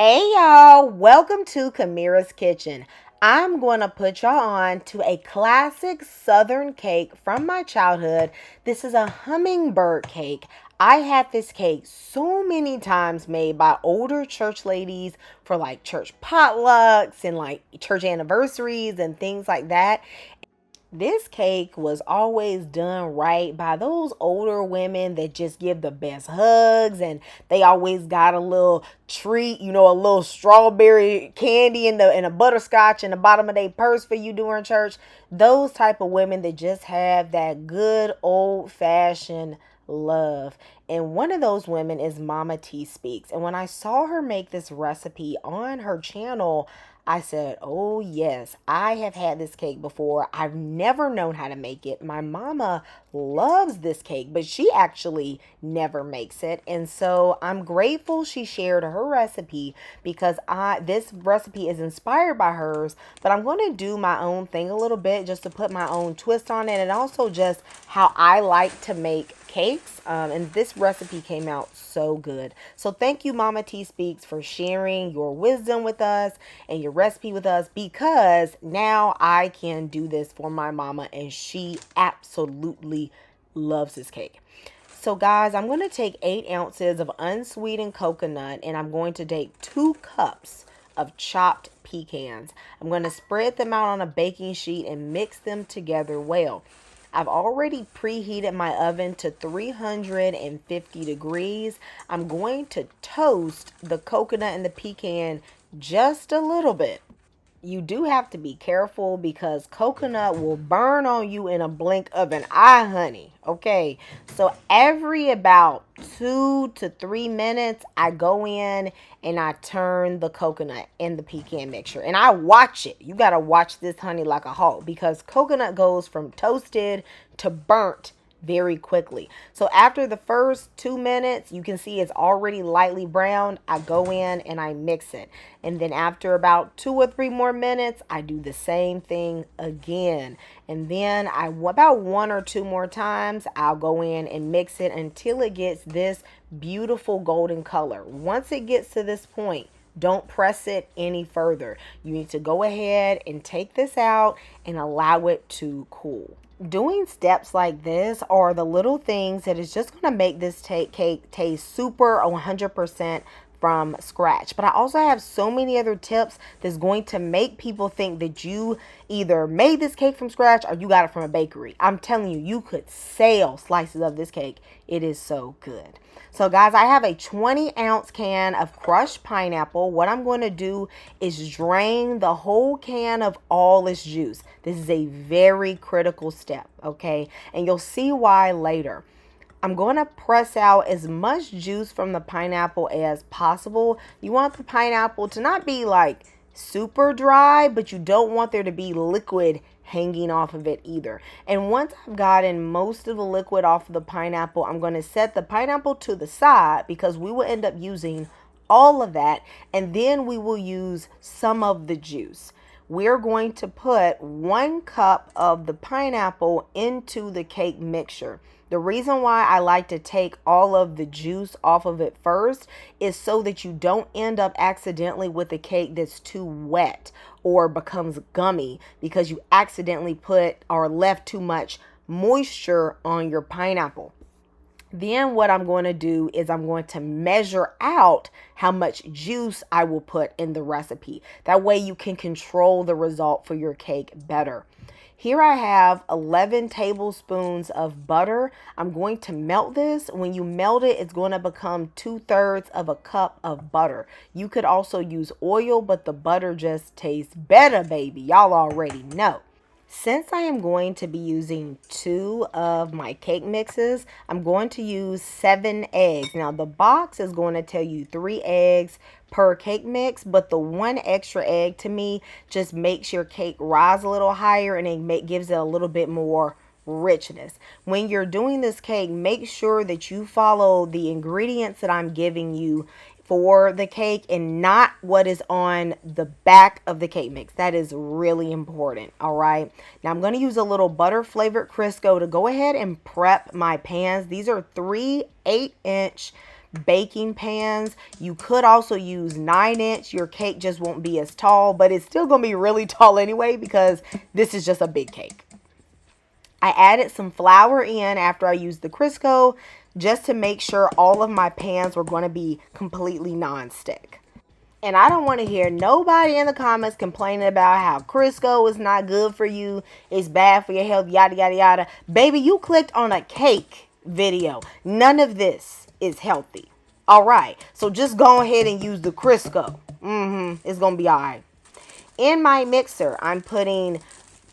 Hey y'all, welcome to Kamira's Kitchen. I'm going to put y'all on to a classic Southern cake from my childhood. This is a hummingbird cake. I had this cake so many times made by older church ladies for like church potlucks and like church anniversaries and things like that. This cake was always done right by those older women that just give the best hugs, and they always got a little treat, a little strawberry candy and a butterscotch in the bottom of their purse for you during church. Those type of women that just have that good old fashioned love. And one of those women is Mama T Speaks. And when I saw her make this recipe on her channel, I said, oh, yes, I have had this cake before. I've never known how to make it. My mama loves this cake, but she actually never makes it. And so I'm grateful she shared her recipe because this recipe is inspired by hers, but I'm going to do my own thing a little bit just to put my own twist on it and also just how I like to make cakes. And this recipe came out so good. So thank you, Mama T Speaks, for sharing your wisdom with us and your recipe with us, because now I can do this for my mama and she absolutely loves this cake. So guys, I'm going to take 8 ounces of unsweetened coconut and I'm going to take 2 cups of chopped pecans. I'm going to spread them out on a baking sheet and mix them together well. I've already preheated my oven to 350 degrees. I'm going to toast the coconut and the pecan just a little bit. You do have to be careful because coconut will burn on you in a blink of an eye, honey. Okay, so every about 2 to 3 minutes, I go in and I turn the coconut and the pecan mixture, and I watch it. You gotta watch this, honey, like a hawk, because coconut goes from toasted to burnt very quickly. So after the first 2 minutes, you can see it's already lightly browned. I go in and I mix it. And then after about 2 or 3 more minutes, I do the same thing again. And then about 1 or 2 more times, I'll go in and mix it until it gets this beautiful golden color. Once it gets to this point, don't press it any further. You need to go ahead and take this out and allow it to cool. Doing steps like this are the little things that is just going to make this cake taste super 100% from scratch. But I also have so many other tips that's going to make people think that you either made this cake from scratch or you got it from a bakery. I'm telling you, you could sell slices of this cake. It is so good. So guys, I have a 20-ounce can of crushed pineapple. What I'm going to do is drain the whole can of all its juice. This is a very critical step, okay? And you'll see why later. I'm going to press out as much juice from the pineapple as possible. You want the pineapple to not be like super dry, but you don't want there to be liquid hanging off of it either. And once I've gotten most of the liquid off of the pineapple, I'm going to set the pineapple to the side because we will end up using all of that, and then we will use some of the juice. We're going to put 1 cup of the pineapple into the cake mixture. The reason why I like to take all of the juice off of it first is so that you don't end up accidentally with a cake that's too wet or becomes gummy because you accidentally put or left too much moisture on your pineapple. Then what I'm going to do is I'm going to measure out how much juice I will put in the recipe. That way you can control the result for your cake better. Here I have 11 tablespoons of butter. I'm going to melt this. When you melt it, it's going to become 2/3 of a cup of butter. You could also use oil, but the butter just tastes better, baby. Y'all already know. Since I am going to be using 2 of my cake mixes, I'm going to use 7 eggs. Now the box is going to tell you 3 eggs per cake mix, but the 1 extra egg to me just makes your cake rise a little higher and it gives it a little bit more richness. When you're doing this cake, make sure that you follow the ingredients that I'm giving you for the cake and not what is on the back of the cake mix. That is really important. All right. Now I'm going to use a little butter flavored Crisco to go ahead and prep my pans. These are 3 8-inch baking pans. You could also use 9-inch. Your cake just won't be as tall, but it's still going to be really tall anyway because this is just a big cake. I added some flour in after I used the Crisco just to make sure all of my pans were going to be completely non-stick. And I don't want to hear nobody in the comments complaining about how Crisco is not good for you. It's bad for your health, yada, yada, yada. Baby, you clicked on a cake video. None of this is healthy. All right. So just go ahead and use the Crisco. It's going to be all right. In my mixer, I'm putting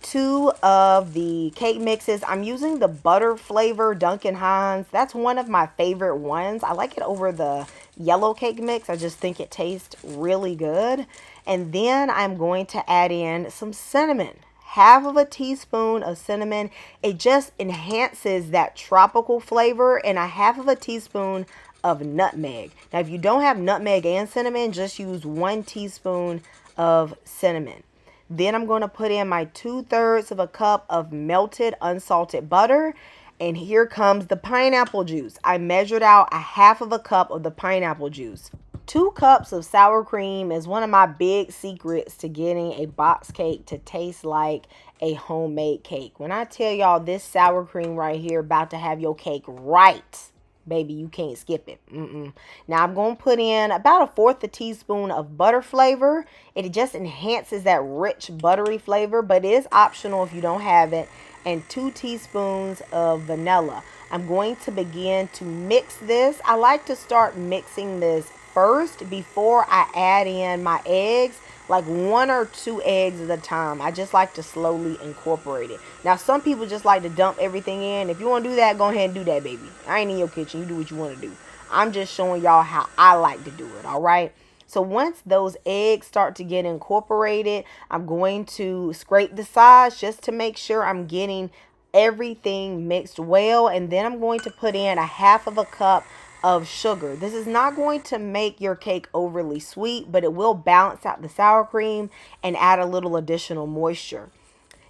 2 of the cake mixes. I'm using the butter flavor Duncan Hines. That's one of my favorite ones. I like it over the yellow cake mix. I just think it tastes really good. And then I'm going to add in some cinnamon. Half of a teaspoon of cinnamon. It just enhances that tropical flavor. And a half of a teaspoon of nutmeg. Now, if you don't have nutmeg and cinnamon, just use 1 teaspoon of cinnamon. Then I'm going to put in my 2/3 of a cup of melted unsalted butter. And here comes the pineapple juice. I measured out a half of a cup of the pineapple juice. 2 cups of sour cream is one of my big secrets to getting a box cake to taste like a homemade cake. When I tell y'all this sour cream right here about to have your cake right, baby, you can't skip it. Now I'm going to put in about 1/4 a teaspoon of butter flavor. It just enhances that rich buttery flavor, but it is optional if you don't have it. And 2 teaspoons of vanilla. I'm going to begin to mix this. I like to start mixing this first before I add in my eggs, like 1 or 2 eggs at a time. I just like to slowly incorporate it. Now, some people just like to dump everything in. If you want to do that, go ahead and do that, baby. I ain't in your kitchen. You do what you want to do. I'm just showing y'all how I like to do it, all right? So once those eggs start to get incorporated, I'm going to scrape the sides just to make sure I'm getting everything mixed well. And then I'm going to put in a half of a cup of sugar. This is not going to make your cake overly sweet, but it will balance out the sour cream and add a little additional moisture.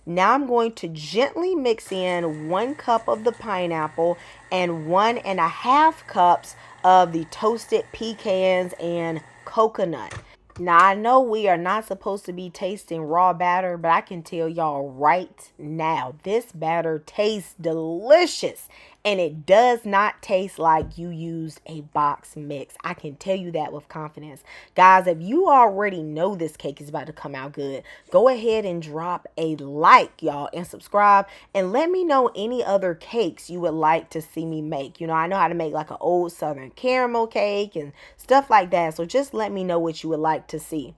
Now I'm going to gently mix in 1 cup of the pineapple and 1.5 cups of the toasted pecans and coconut. Now, I know we are not supposed to be tasting raw batter, but I can tell y'all right now, this batter tastes delicious. And it does not taste like you used a box mix. I can tell you that with confidence. Guys, if you already know this cake is about to come out good, go ahead and drop a like, y'all, and subscribe. And let me know any other cakes you would like to see me make. You know, I know how to make like an old Southern caramel cake and stuff like that. So just let me know what you would like to see.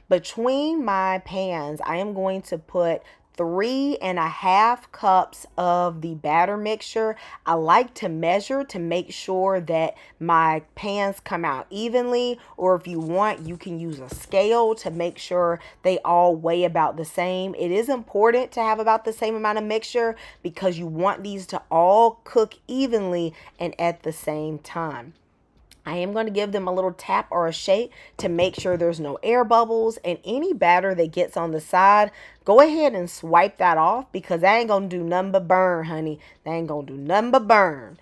Between my pans, I am going to put 3.5 cups of the batter mixture. I like to measure to make sure that my pans come out evenly, or if you want, you can use a scale to make sure they all weigh about the same. It is important to have about the same amount of mixture because you want these to all cook evenly and at the same time. I am going to give them a little tap or a shake to make sure there's no air bubbles, and any batter that gets on the side, go ahead and swipe that off because that ain't going to do nothing but burn, honey. That ain't going to do nothing but burn.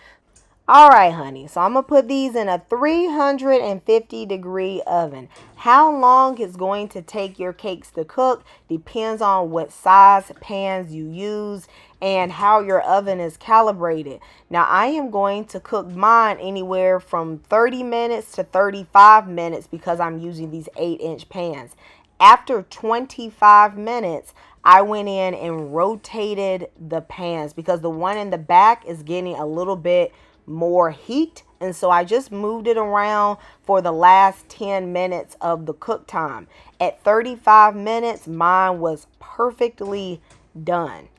All right, honey, so I'm going to put these in a 350-degree oven. How long it's going to take your cakes to cook depends on what size pans you use and how your oven is calibrated. Now, I am going to cook mine anywhere from 30 minutes to 35 minutes because I'm using these 8-inch pans. After 25 minutes, I went in and rotated the pans because the one in the back is getting a little bit more heat, and so I just moved it around for the last 10 minutes of the cook time. At 35 minutes, mine was perfectly done.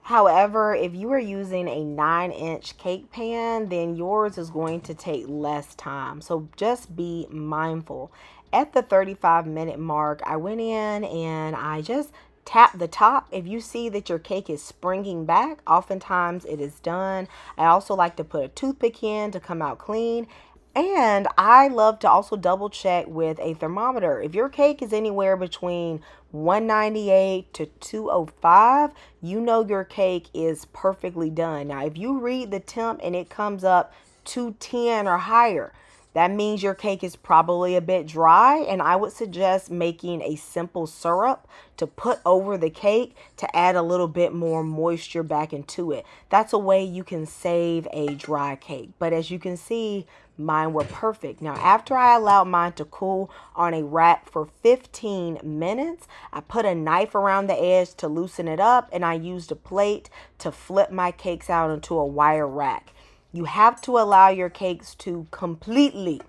However, if you are using a 9-inch cake pan, then yours is going to take less time. So just be mindful. At the 35-minute mark, I went in and I just tap the top. If you see that your cake is springing back, oftentimes it is done. I also like to put a toothpick in to come out clean. And I love to also double check with a thermometer. If your cake is anywhere between 198 to 205, you know your cake is perfectly done. Now, if you read the temp and it comes up 210 or higher. That means your cake is probably a bit dry, and I would suggest making a simple syrup to put over the cake to add a little bit more moisture back into it. That's a way you can save a dry cake. But as you can see, mine were perfect. Now, after I allowed mine to cool on a rack for 15 minutes, I put a knife around the edge to loosen it up, and I used a plate to flip my cakes out into a wire rack. You have to allow your cakes to completely,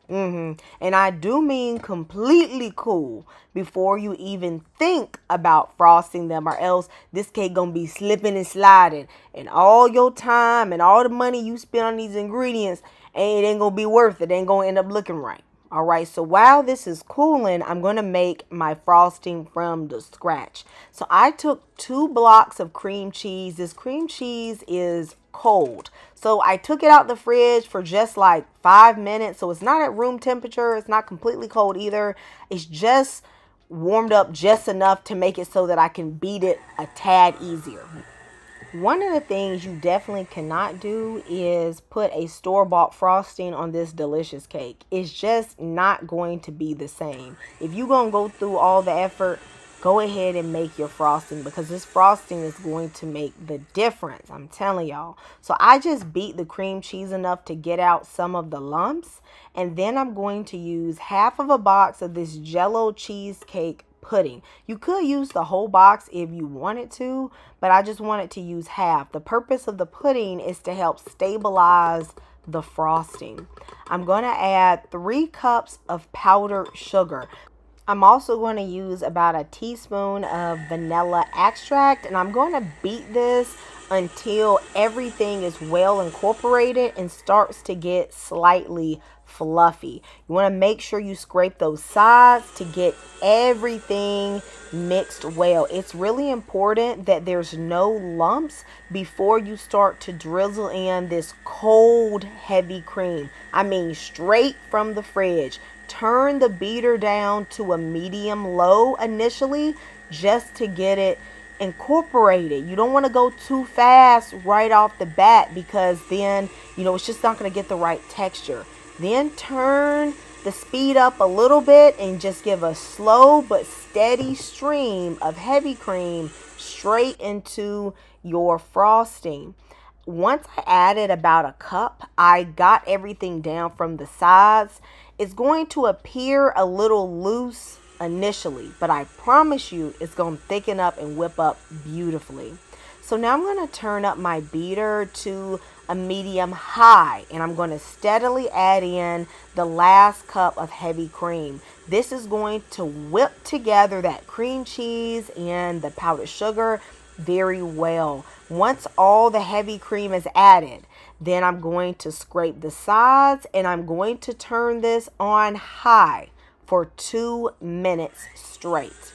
and I do mean completely cool before you even think about frosting them, or else this cake gonna be slipping and sliding, and all your time and all the money you spend on these ingredients, and it ain't gonna be worth it. It ain't gonna end up looking right. All right, so while this is cooling, I'm going to make my frosting from the scratch. So I took 2 blocks of cream cheese. This cream cheese is cold. So I took it out the fridge for just like 5 minutes. So it's not at room temperature. It's not completely cold either. It's just warmed up just enough to make it so that I can beat it a tad easier. One of the things you definitely cannot do is put a store-bought frosting on this delicious cake. It's just not going to be the same. If you're going to go through all the effort, go ahead and make your frosting, because this frosting is going to make the difference. I'm telling y'all. So I just beat the cream cheese enough to get out some of the lumps. And then I'm going to use half of a box of this jello cheesecake pudding. You could use the whole box if you wanted to, but I just wanted to use half. The purpose of the pudding is to help stabilize the frosting. I'm going to add 3 cups of powdered sugar. I'm also going to use about a teaspoon of vanilla extract, and I'm going to beat this until everything is well incorporated and starts to get slightly fluffy. You want to make sure you scrape those sides to get everything mixed well. It's really important that there's no lumps before you start to drizzle in this cold, heavy cream. I mean, straight from the fridge. Turn the beater down to a medium low initially just to get it incorporated. You don't want to go too fast right off the bat, because then, it's just not going to get the right texture. Then turn the speed up a little bit and just give a slow but steady stream of heavy cream straight into your frosting. Once I added about a cup, I got everything down from the sides. It's going to appear a little loose initially, but I promise you it's going to thicken up and whip up beautifully. So now I'm going to turn up my beater to a medium high, and I'm going to steadily add in the last cup of heavy cream. This is going to whip together that cream cheese and the powdered sugar very well. Once all the heavy cream is added, then I'm going to scrape the sides, and I'm going to turn this on high for 2 minutes straight.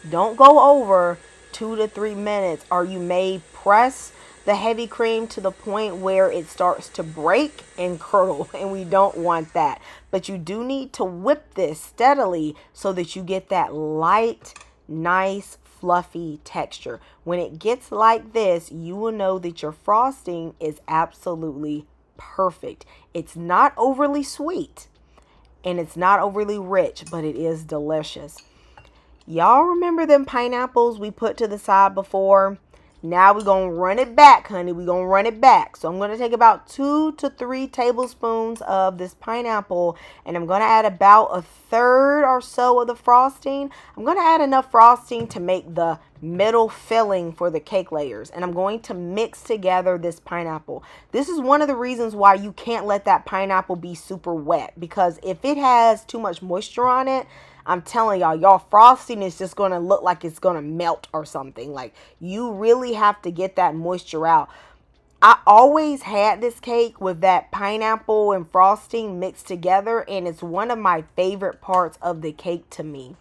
Don't go over 2 to 3 minutes, or you may press the heavy cream to the point where it starts to break and curdle, and we don't want that. But you do need to whip this steadily so that you get that light, nice, fluffy texture. When it gets like this, you will know that your frosting is absolutely perfect. It's not overly sweet and it's not overly rich, but it is delicious. Y'all remember them pineapples we put to the side before? Now we're going to run it back, honey. We're going to run it back. So I'm going to take about 2 to 3 tablespoons of this pineapple, and I'm going to add about a third or so of the frosting. I'm going to add enough frosting to make the middle filling for the cake layers, and I'm going to mix together this pineapple. This is one of the reasons why you can't let that pineapple be super wet, because if it has too much moisture on it, I'm telling y'all frosting is just going to look like it's going to melt or something. Like, you really have to get that moisture out. I always had this cake with that pineapple and frosting mixed together, and it's one of my favorite parts of the cake to me.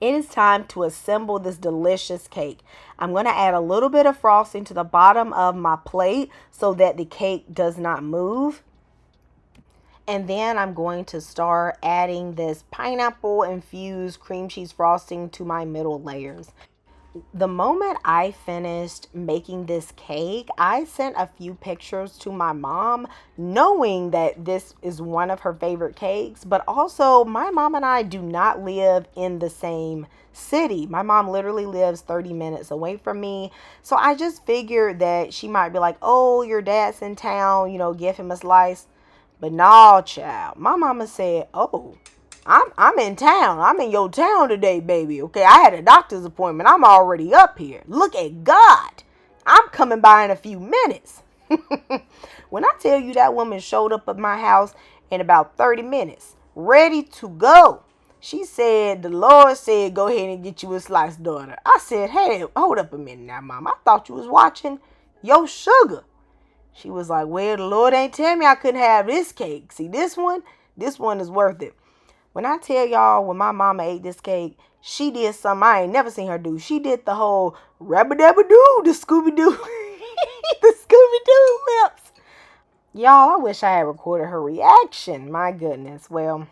It is time to assemble this delicious cake. I'm going to add a little bit of frosting to the bottom of my plate so that the cake does not move. And then I'm going to start adding this pineapple infused cream cheese frosting to my middle layers. The moment I finished making this cake, I sent a few pictures to my mom, knowing that this is one of her favorite cakes. But also, my mom and I do not live in the same city. My mom literally lives 30 minutes away from me. So I just figured that she might be like, oh, your dad's in town, give him a slice. But no, child. My mama said, oh, I'm in town. I'm in your town today, baby. Okay, I had a doctor's appointment. I'm already up here. Look at God. I'm coming by in a few minutes. When I tell you that woman showed up at my house in about 30 minutes, ready to go. She said, the Lord said, go ahead and get you a slice, daughter. I said, hey, hold up a minute now, Mom. I thought you was watching your sugar. She was like, well, the Lord ain't tell me I couldn't have this cake. See, this one is worth it. When I tell y'all, when my mama ate this cake, she did something I ain't never seen her do. She did the whole rabba-dabba-doo, the Scooby-Doo, the Scooby-Doo lips. Y'all, I wish I had recorded her reaction. My goodness. Well,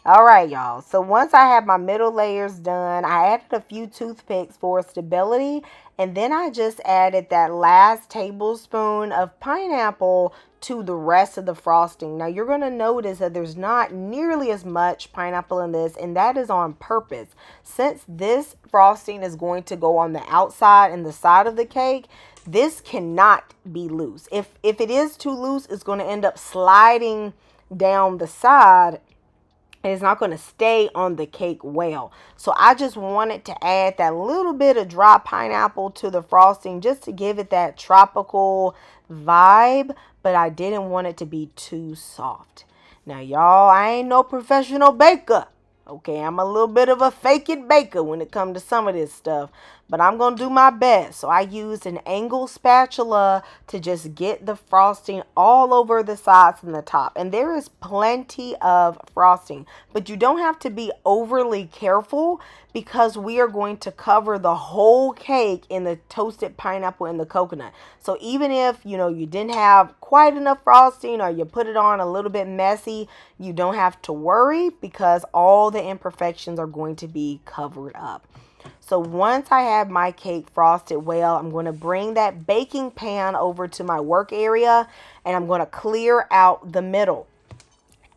all right, y'all. So once I have my middle layers done, I added a few toothpicks for stability. And then I just added that last tablespoon of pineapple to the rest of the frosting. Now you're going to notice that there's not nearly as much pineapple in this, and that is on purpose. Since this frosting is going to go on the outside and the side of the cake, this cannot be loose. If it is too loose, it's going to end up sliding down the side. It's not going to stay on the cake well. So I just wanted to add that little bit of dry pineapple to the frosting just to give it that tropical vibe. But I didn't want it to be too soft. Now, y'all, I ain't no professional baker. Okay, I'm a little bit of a fake it baker when it comes to some of this stuff. But I'm going to do my best. So I used an angle spatula to just get the frosting all over the sides and the top. And there is plenty of frosting. But you don't have to be overly careful because we are going to cover the whole cake in the toasted pineapple and the coconut. So even if, you didn't have quite enough frosting or you put it on a little bit messy, you don't have to worry because all the imperfections are going to be covered up. So once I have my cake frosted well, I'm going to bring that baking pan over to my work area and I'm going to clear out the middle.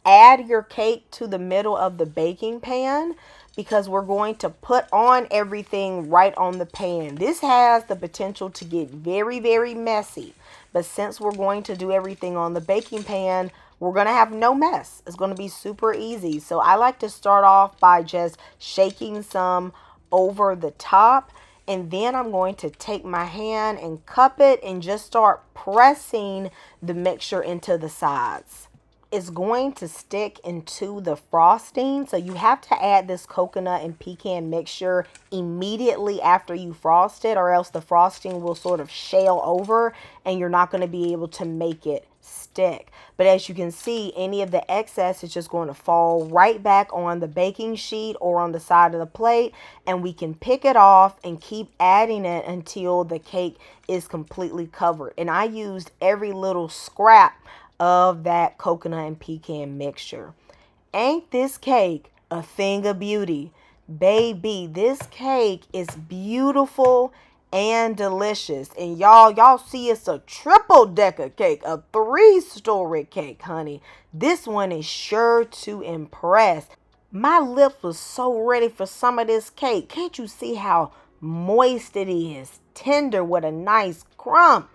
Add your cake to the middle of the baking pan because we're going to put on everything right on the pan. This has the potential to get very, very messy. But since we're going to do everything on the baking pan, we're going to have no mess. It's going to be super easy. So I like to start off by just shaking some over the top, and then I'm going to take my hand and cup it and just start pressing the mixture into the sides. It's going to stick into the frosting, so you have to add this coconut and pecan mixture immediately after you frost it, or else the frosting will sort of shale over and you're not going to be able to make it stick. But as you can see, any of the excess is just going to fall right back on the baking sheet or on the side of the plate, and we can pick it off and keep adding it until the cake is completely covered. And I used every little scrap of that coconut and pecan mixture. Ain't this cake a thing of beauty? Baby, this cake is beautiful and delicious. And y'all see it's a triple decker cake, a 3-story cake, honey. This one is sure to impress. My lips was so ready for some of this cake. Can't you see how moist it is? Tender with a nice crumb.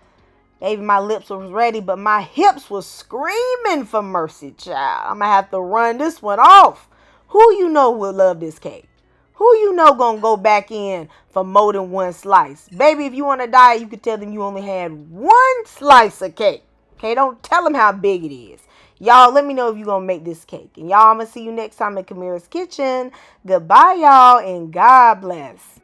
Baby, my lips was ready, but my hips was screaming for mercy, child. I'm going to have to run this one off. Who you know will love this cake? Who you know gonna go back in for more than one slice? Baby, if you on a diet, you could tell them you only had one slice of cake. Okay, don't tell them how big it is. Y'all, let me know if you're gonna make this cake. And y'all, I'm gonna see you next time in Kamira's Kitchen. Goodbye, y'all, and God bless.